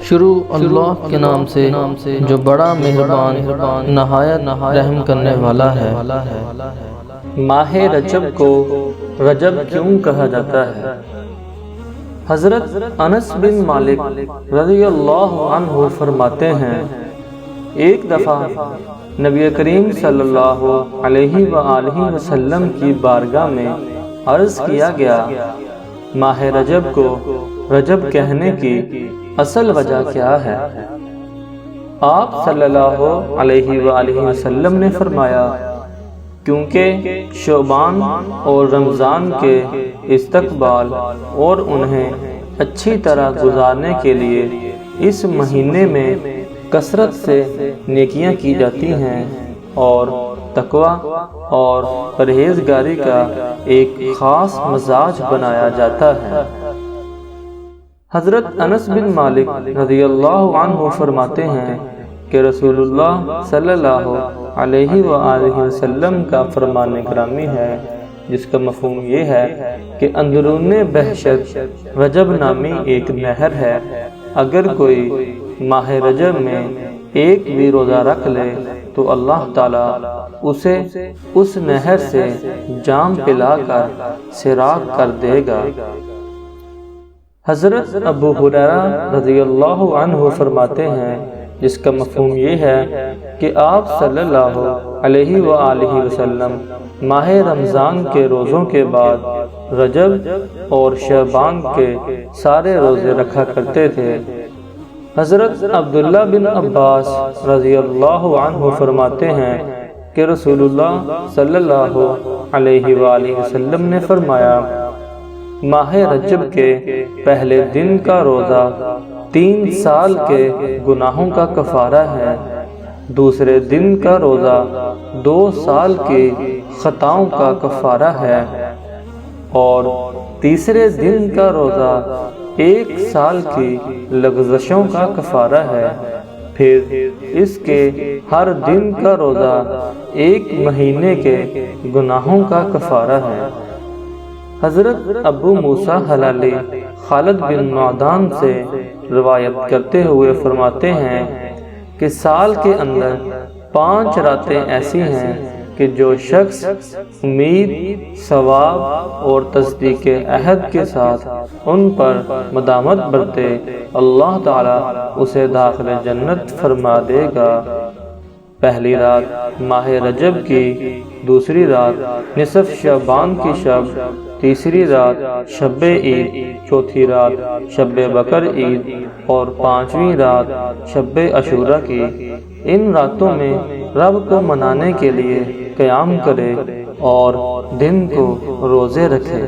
شروع اللہ کے نام سے جو بڑا مہربان نہایت رحم کرنے والا ہے۔ ماہ رجب کو رجب کیوں کہا جاتا ہے؟ حضرت انس بن مالک رضی اللہ عنہ فرماتے ہیں، ایک دفعہ نبی کریم صلی اللہ علیہ وآلہ وسلم کی بارگاہ میں عرض کیا گیا، ماہ رجب کو رجب کہنے کی اصل وجہ کیا ہے؟ آپ صلی اللہ علیہ وآلہ وسلم نے فرمایا، کیونکہ شعبان اور رمضان کے استقبال اور انہیں اچھی طرح گزارنے کے لیے اس مہینے میں کثرت سے نیکیاں کی جاتی ہیں اور تقویٰ اور پرہیزگاری کا ایک خاص مزاج بنایا جاتا ہے۔ حضرت انس بن مالک رضی اللہ عنہ فرماتے ہیں کہ رسول اللہ صلی اللہ علیہ وآلہ وسلم کا فرمان گرامی ہے، جس کا مفہوم یہ ہے کہ اندرون بہشت رجب نامی ایک نہر ہے، اگر کوئی ماہ رجب میں ایک بھی روزہ رکھ لے تو اللہ تعالیٰ اسے اس نہر سے جام پلا کر سیراب کر دے گا۔ حضرت ابو ہریرہ رضی اللہ عنہ فرماتے ہیں، جس کا مفہوم یہ ہے کہ آپ صلی اللہ علیہ وآلہ وسلم ماہ رمضان کے روزوں کے بعد رجب اور شعبان کے سارے روزے رکھا کرتے تھے۔ حضرت عبداللہ بن عباس رضی اللہ عنہ فرماتے ہیں کہ رسول اللہ صلی اللہ علیہ وآلہ وسلم نے فرمایا، ماہ رجب کے پہلے دن کا روزہ 3 سال کے گناہوں کا کفارہ ہے، دوسرے دن کا روزہ 2 سال کی خطاؤں کا کفارہ ہے اور تیسرے دن کا روزہ 1 سال کی لغزشوں کا کفارہ ہے، پھر اس کے ہر دن کا روزہ 1 مہینے کے گناہوں کا کفارہ ہے۔ حضرت ابو موسیٰ حلالی خالد بن معدان سے روایت کرتے ہوئے فرماتے ہیں کہ سال کے اندر 5 راتیں ایسی ہیں کہ جو شخص امید، ثواب اور تصدیق عہد کے ساتھ ان پر مدامت برتے، اللہ تعالیٰ اسے داخل جنت فرما دے گا۔ پہلی رات ماہ رجب کی، دوسری رات نصف شعبان کی شب، تیسری رات شب عید، چوتھی رات شب بقر عید اور 5ویں رات شب عاشوراء کی۔ ان راتوں میں رب کو منانے کے لیے قیام کرے اور دن کو روزے رکھے۔